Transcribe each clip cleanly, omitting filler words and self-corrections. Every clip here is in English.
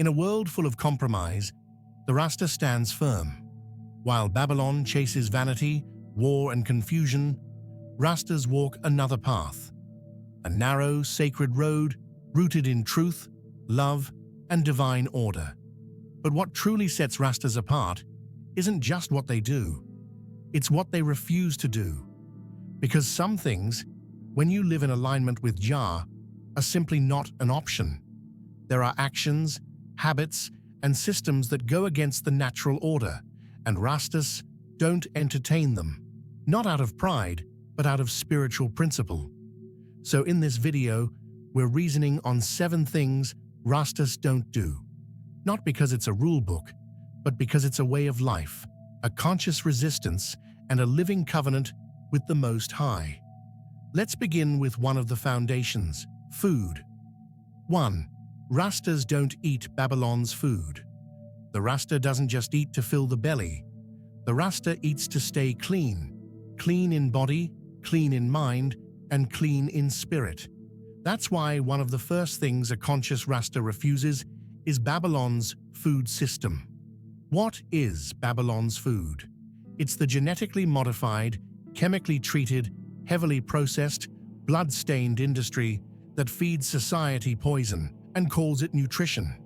In a world full of compromise, the Rasta stands firm. While Babylon chases vanity, war and confusion, Rastas walk another path. A narrow, sacred road rooted in truth, love, and divine order. But what truly sets Rastas apart isn't just what they do, it's what they refuse to do. Because some things, when you live in alignment with Jah, are simply not an option. There are actions, habits, and systems that go against the natural order, and Rastas don't entertain them. Not out of pride, but out of spiritual principle. So in this video, we're reasoning on 7 things Rastas don't do. Not because it's a rule book, but because it's a way of life, a conscious resistance, and a living covenant with the Most High. Let's begin with one of the foundations, food. 1. Rastas don't eat Babylon's food. The Rasta doesn't just eat to fill the belly. The Rasta eats to stay clean. Clean in body, clean in mind, and clean in spirit. That's why one of the first things a conscious Rasta refuses is Babylon's food system. What is Babylon's food? It's the genetically modified, chemically treated, heavily processed, blood-stained industry that feeds society poison and calls it nutrition.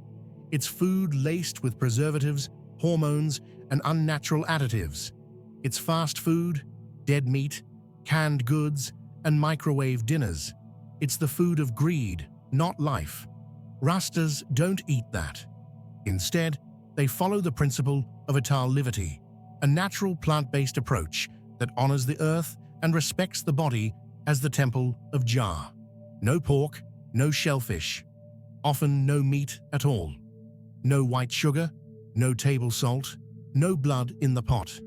It's food laced with preservatives, hormones, and unnatural additives. It's fast food, dead meat, canned goods, and microwave dinners. It's the food of greed, not life. Rastas don't eat that. Instead, they follow the principle of Ital Livity, a natural plant-based approach that honors the earth and respects the body as the temple of Jah. No pork, no shellfish, often no meat at all. No white sugar, no table salt, no blood in the pot.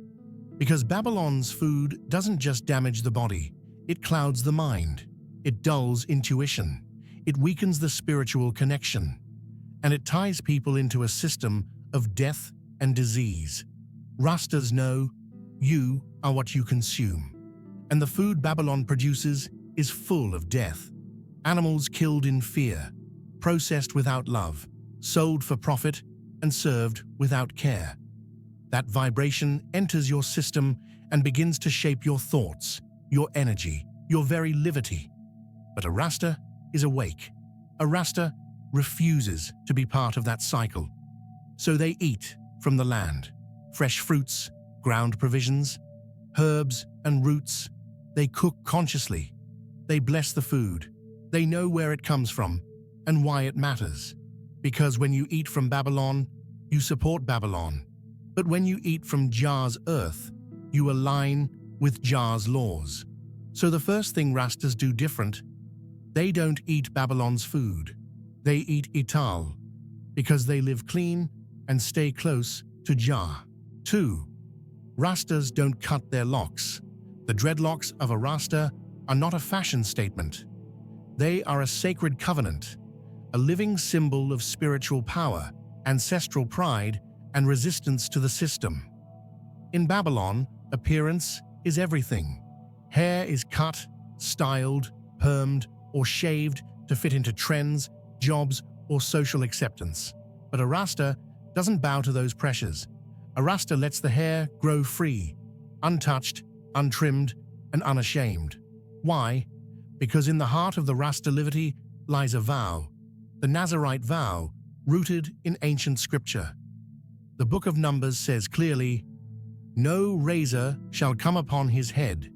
Because Babylon's food doesn't just damage the body, it clouds the mind, it dulls intuition, it weakens the spiritual connection, and it ties people into a system of death and disease. Rastas know you are what you consume, and the food Babylon produces is full of death. Animals killed in fear, processed without love, sold for profit, and served without care. That vibration enters your system and begins to shape your thoughts, your energy, your very livity. But a Rasta is awake. A Rasta refuses to be part of that cycle. So they eat from the land, fresh fruits, ground provisions, herbs and roots. They cook consciously. They bless the food. They know where it comes from and why it matters. Because when you eat from Babylon, you support Babylon. But when you eat from Jah's earth, you align with Jah's laws. So the first thing Rastas do different, they don't eat Babylon's food. They eat Ital, because they live clean and stay close to Jah. 2. Rastas don't cut their locks. The dreadlocks of a Rasta are not a fashion statement. They are a sacred covenant, a living symbol of spiritual power, ancestral pride, and resistance to the system. In Babylon, appearance is everything. Hair is cut, styled, permed, or shaved to fit into trends, jobs, or social acceptance. But a Rasta doesn't bow to those pressures. A Rasta lets the hair grow free, untouched, untrimmed, and unashamed. Why? Because in the heart of the Rasta Livity lies a vow, the Nazarite vow, rooted in ancient scripture. The Book of Numbers says clearly, "No razor shall come upon his head.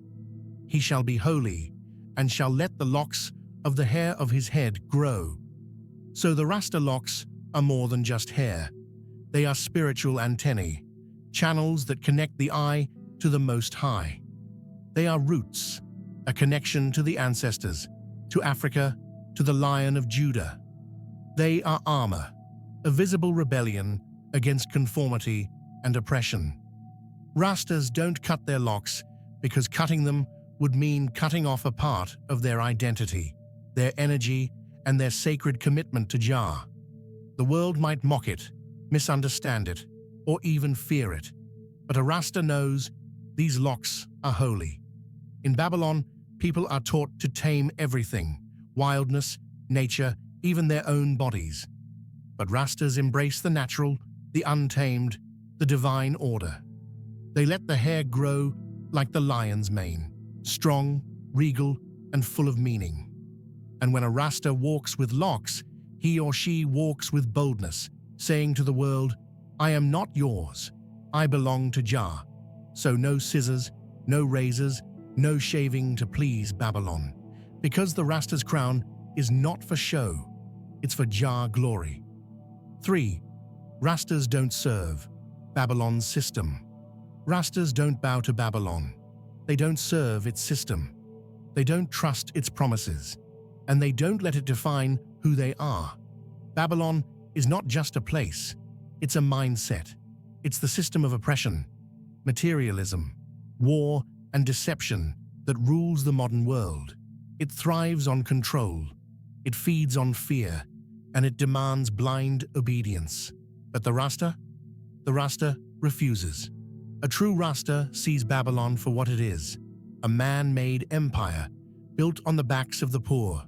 He shall be holy, and shall let the locks of the hair of his head grow." So the Rasta locks are more than just hair. They are spiritual antennae, channels that connect the eye to the Most High. They are roots, a connection to the ancestors, to Africa, to the Lion of Judah. They are armor, a visible rebellion against conformity and oppression. Rastas don't cut their locks because cutting them would mean cutting off a part of their identity, their energy, and their sacred commitment to Jah. The world might mock it, misunderstand it, or even fear it. But a Rasta knows these locks are holy. In Babylon, people are taught to tame everything, wildness, nature, even their own bodies. But Rastas embrace the natural, the untamed, the divine order. They let the hair grow like the lion's mane, strong, regal, and full of meaning. And when a Rasta walks with locks, he or she walks with boldness, saying to the world, "I am not yours. I belong to Jah." So no scissors, no razors, no shaving to please Babylon. Because the Rasta's crown is not for show, it's for Jah glory. 3. Rastas don't serve Babylon's system. Rastas don't bow to Babylon. They don't serve its system. They don't trust its promises. And they don't let it define who they are. Babylon is not just a place. It's a mindset. It's the system of oppression, materialism, war, and deception that rules the modern world. It thrives on control. It feeds on fear. And it demands blind obedience. But the Rasta refuses. A true Rasta sees Babylon for what it is, a man-made empire built on the backs of the poor,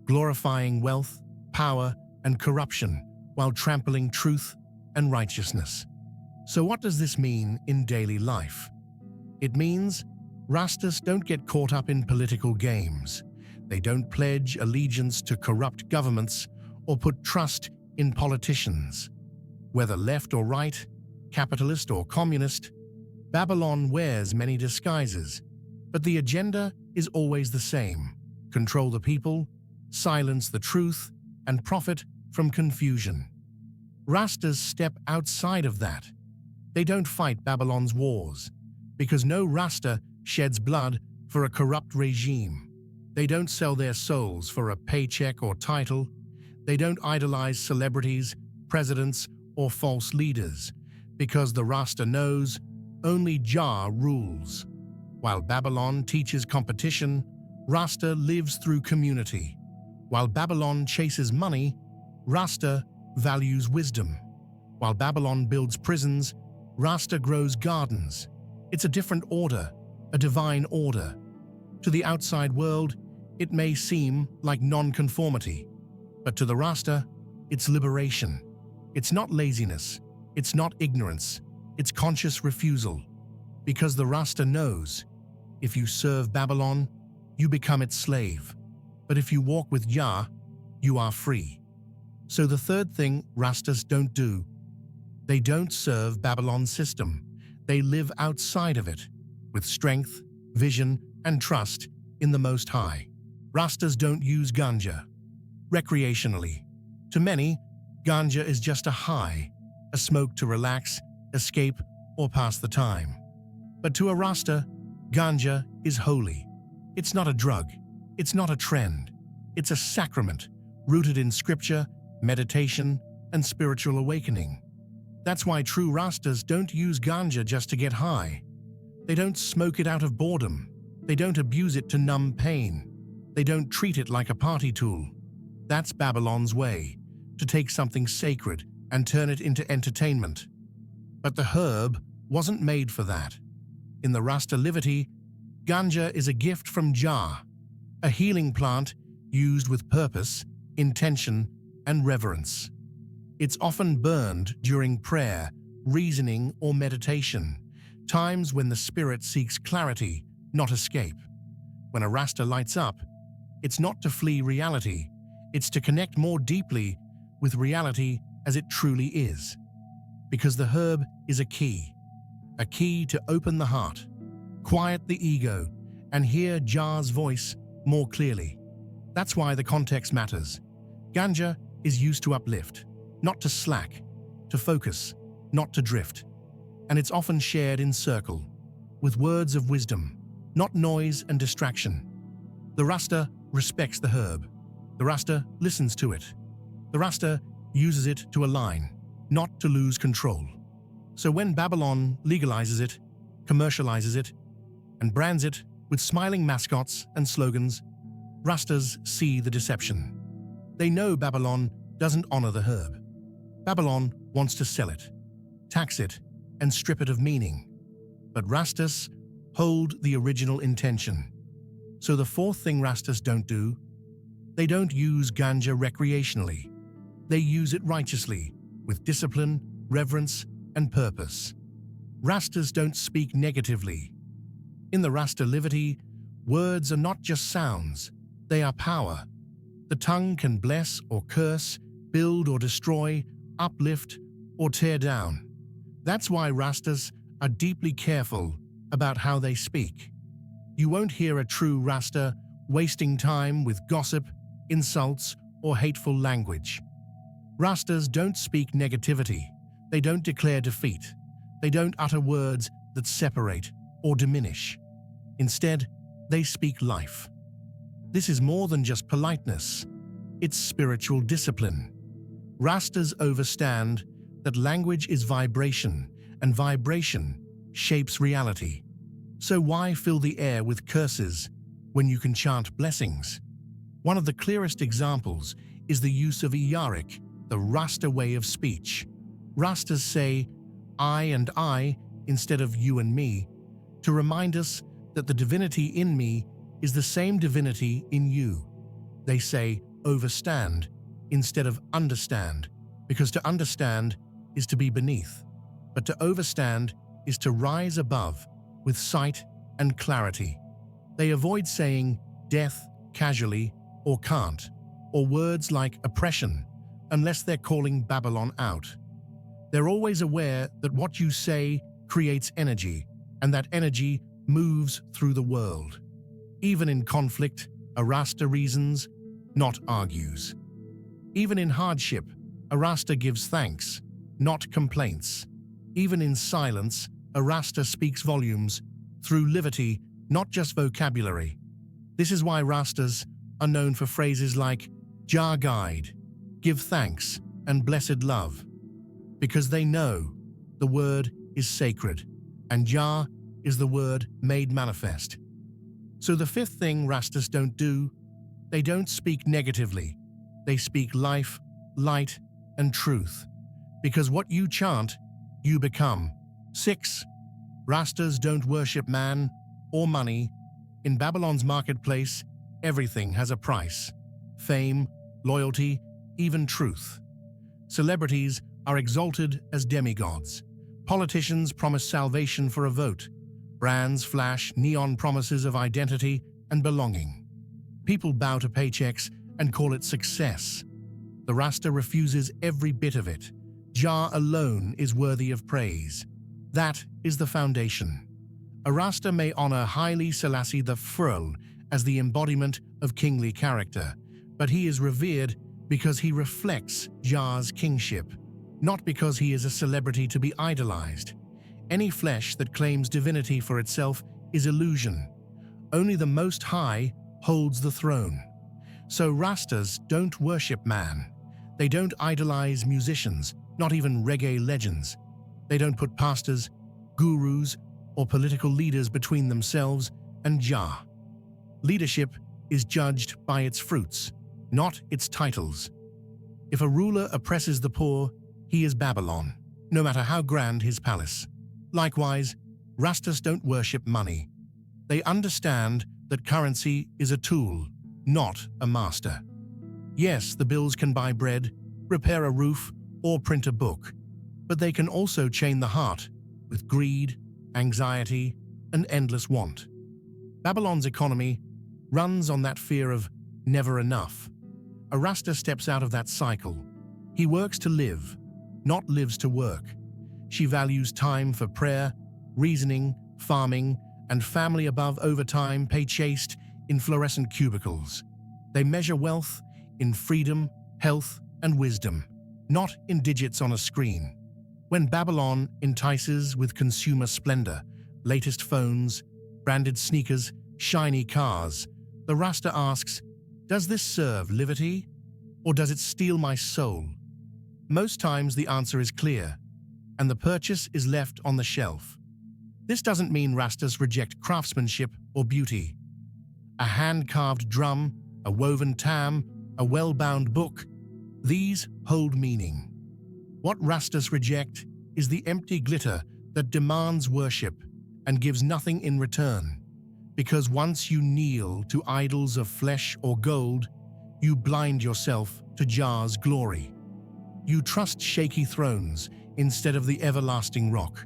glorifying wealth, power, and corruption while trampling truth and righteousness. So what does this mean in daily life? It means Rastas don't get caught up in political games. They don't pledge allegiance to corrupt governments or put trust in politicians. Whether left or right, capitalist or communist, Babylon wears many disguises, but the agenda is always the same: control the people, silence the truth, and profit from confusion. Rastas step outside of that. They don't fight Babylon's wars, because no Rasta sheds blood for a corrupt regime. They don't sell their souls for a paycheck or title. They don't idolize celebrities, presidents, or false leaders, because the Rasta knows only Jah rules. While Babylon teaches competition, Rasta lives through community. While Babylon chases money, Rasta values wisdom. While Babylon builds prisons, Rasta grows gardens. It's a different order, a divine order. To the outside world, it may seem like non-conformity, but to the Rasta, it's liberation. It's not laziness. It's not ignorance. It's conscious refusal. Because the Rasta knows, if you serve Babylon, you become its slave. But if you walk with Jah, you are free. So the third thing Rastas don't do, they don't serve Babylon's system. They live outside of it, with strength, vision, and trust in the Most High. Rastas don't use Ganja recreationally. To many, Ganja is just a high, a smoke to relax, escape, or pass the time. But to a Rasta, Ganja is holy. It's not a drug. It's not a trend. It's a sacrament rooted in scripture, meditation, and spiritual awakening. That's why true Rastas don't use Ganja just to get high. They don't smoke it out of boredom. They don't abuse it to numb pain. They don't treat it like a party tool. That's Babylon's way, to take something sacred and turn it into entertainment. But the herb wasn't made for that. In the Rasta Livity, Ganja is a gift from Jah, a healing plant used with purpose, intention, and reverence. It's often burned during prayer, reasoning, or meditation, times when the spirit seeks clarity, not escape. When a Rasta lights up, it's not to flee reality, it's to connect more deeply with reality as it truly is. Because the herb is a key to open the heart, quiet the ego, and hear Jah's voice more clearly. That's why the context matters. Ganja is used to uplift, not to slack, to focus, not to drift. And it's often shared in circle, with words of wisdom, not noise and distraction. The Rasta respects the herb. The Rasta listens to it. The Rasta uses it to align, not to lose control. So when Babylon legalizes it, commercializes it, and brands it with smiling mascots and slogans, Rastas see the deception. They know Babylon doesn't honor the herb. Babylon wants to sell it, tax it, and strip it of meaning. But Rastas hold the original intention. So the fourth thing Rastas don't do, they don't use Ganja recreationally. They use it righteously, with discipline, reverence, and purpose. Rastas don't speak negatively. In the Rasta Livity, words are not just sounds, they are power. The tongue can bless or curse, build or destroy, uplift or tear down. That's why Rastas are deeply careful about how they speak. You won't hear a true Rasta wasting time with gossip, insults, or hateful language. Rastas don't speak negativity. They don't declare defeat. They don't utter words that separate or diminish. Instead, they speak life. This is more than just politeness. It's spiritual discipline. Rastas understand that language is vibration, and vibration shapes reality. So why fill the air with curses when you can chant blessings? One of the clearest examples is the use of Iyarik, the Rasta way of speech. Rastas say, I and I, instead of you and me, to remind us that the divinity in me is the same divinity in you. They say, overstand, instead of understand, because to understand is to be beneath, but to overstand is to rise above with sight and clarity. They avoid saying death casually or can't, or words like oppression, unless they're calling Babylon out. They're always aware that what you say creates energy, and that energy moves through the world. Even in conflict, a Rasta reasons, not argues. Even in hardship, a Rasta gives thanks, not complaints. Even in silence, a Rasta speaks volumes through livity, not just vocabulary. This is why Rastas are known for phrases like Jah guide, give thanks, and blessed love. Because they know the word is sacred, and Jah is the word made manifest. So the fifth thing Rastas don't do, they don't speak negatively. They speak life, light, and truth. Because what you chant, you become. 6. Rastas don't worship man or money. In Babylon's marketplace, everything has a price. Fame, loyalty, even truth. Celebrities are exalted as demigods. Politicians promise salvation for a vote. Brands flash neon promises of identity and belonging. People bow to paychecks and call it success. The Rasta refuses every bit of it. Jah alone is worthy of praise. That is the foundation. A Rasta may honor Haile Selassie I as the embodiment of kingly character, but he is revered because he reflects Jah's kingship, not because he is a celebrity to be idolized. Any flesh that claims divinity for itself is illusion. Only the Most High holds the throne. So Rastas don't worship man. They don't idolize musicians, not even reggae legends. They don't put pastors, gurus, or political leaders between themselves and Jah. Leadership is judged by its fruits, not its titles. If a ruler oppresses the poor, he is Babylon, no matter how grand his palace. Likewise, Rastas don't worship money. They understand that currency is a tool, not a master. Yes, the bills can buy bread, repair a roof, or print a book, but they can also chain the heart with greed, anxiety, and endless want. Babylon's economy runs on that fear of never enough. A Rasta steps out of that cycle. He works to live, not lives to work. She values time for prayer, reasoning, farming, and family above overtime pay chased in fluorescent cubicles. They measure wealth in freedom, health, and wisdom, not in digits on a screen. When Babylon entices with consumer splendor, latest phones, branded sneakers, shiny cars, the Rasta asks, does this serve Livity, or does it steal my soul? Most times the answer is clear, and the purchase is left on the shelf. This doesn't mean Rastas reject craftsmanship or beauty. A hand-carved drum, a woven tam, a well-bound book, these hold meaning. What Rastas reject is the empty glitter that demands worship and gives nothing in return. Because once you kneel to idols of flesh or gold, you blind yourself to Jah's glory. You trust shaky thrones instead of the everlasting rock.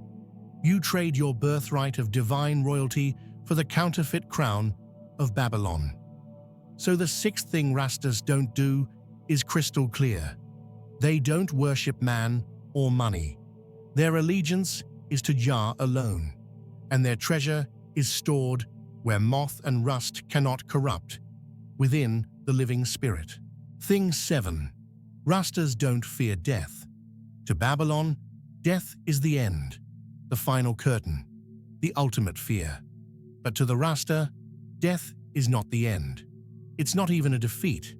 You trade your birthright of divine royalty for the counterfeit crown of Babylon. So the sixth thing Rastas don't do is crystal clear. They don't worship man or money. Their allegiance is to Jah alone, and their treasure is stored where moth and rust cannot corrupt, within the living spirit. Thing 7. Rastas don't fear death. To Babylon, death is the end, the final curtain, the ultimate fear. But to the Rasta, death is not the end. It's not even a defeat.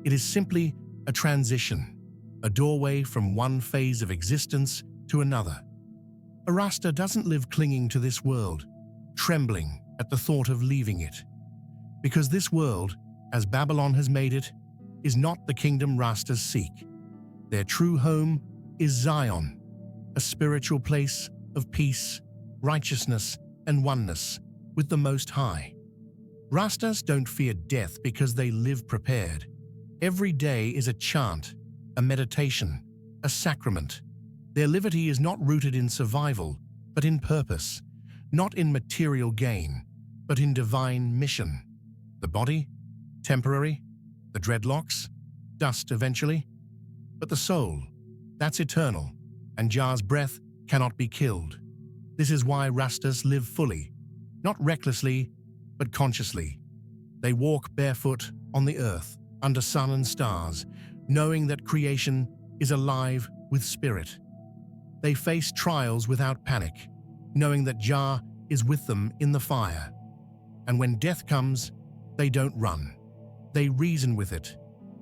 It is simply a transition, a doorway from one phase of existence to another. A Rasta doesn't live clinging to this world, trembling at the thought of leaving it. Because this world, as Babylon has made it, is not the kingdom Rastas seek. Their true home is Zion, a spiritual place of peace, righteousness, and oneness with the Most High. Rastas don't fear death because they live prepared. Every day is a chant, a meditation, a sacrament. Their livity is not rooted in survival, but in purpose, not in material gain, but in divine mission. The body, temporary, the dreadlocks, dust eventually, but the soul, that's eternal, and Jah's breath cannot be killed. This is why Rastas live fully, not recklessly, but consciously. They walk barefoot on the earth, under sun and stars, knowing that creation is alive with spirit. They face trials without panic, knowing that Jah is with them in the fire. And when death comes, they don't run. They reason with it,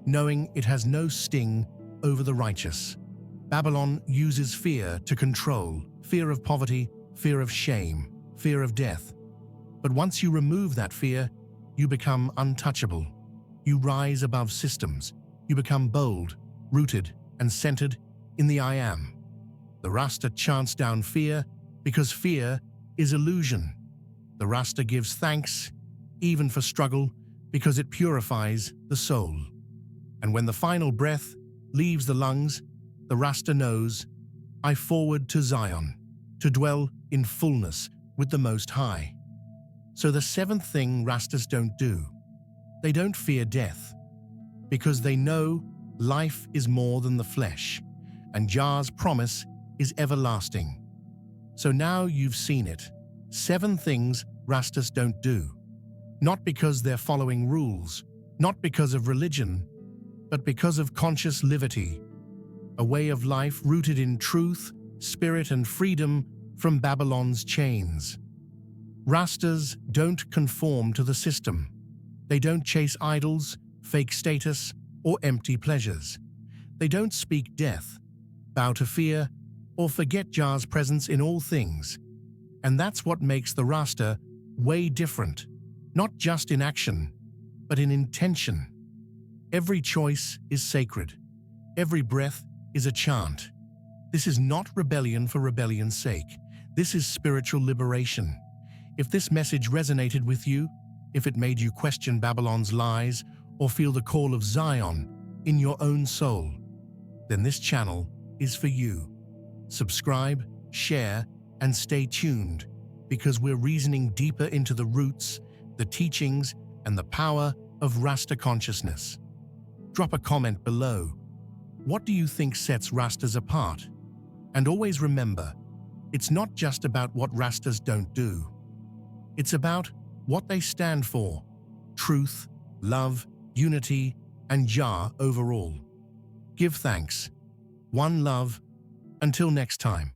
knowing it has no sting over the righteous. Babylon uses fear to control, fear of poverty, fear of shame, fear of death. But once you remove that fear, you become untouchable. You rise above systems. You become bold, rooted, and centered in the I Am. The Rasta chants down fear because fear is illusion. The Rasta gives thanks, even for struggle, because it purifies the soul. And when the final breath leaves the lungs, the Rasta knows, I forward to Zion, to dwell in fullness with the Most High. So the seventh thing Rastas don't do, they don't fear death, because they know life is more than the flesh, and Jah's promise is everlasting. So now you've seen it. 7 things Rastas don't do. Not because they're following rules, not because of religion, but because of conscious livity, a way of life rooted in truth, spirit, and freedom from Babylon's chains. Rastas don't conform to the system. They don't chase idols, fake status, or empty pleasures. They don't speak death, bow to fear, or forget Jah's presence in all things. And that's what makes the Rasta way different, not just in action, but in intention. Every choice is sacred. Every breath is a chant. This is not rebellion for rebellion's sake. This is spiritual liberation. If this message resonated with you, if it made you question Babylon's lies or feel the call of Zion in your own soul, then this channel is for you. Subscribe, share, and stay tuned, because we're reasoning deeper into the roots, the teachings, and the power of Rasta consciousness. Drop a comment below. What do you think sets Rastas apart? And always remember, it's not just about what Rastas don't do. It's about what they stand for: truth, love, unity, and Jah overall. Give thanks. One love. Until next time.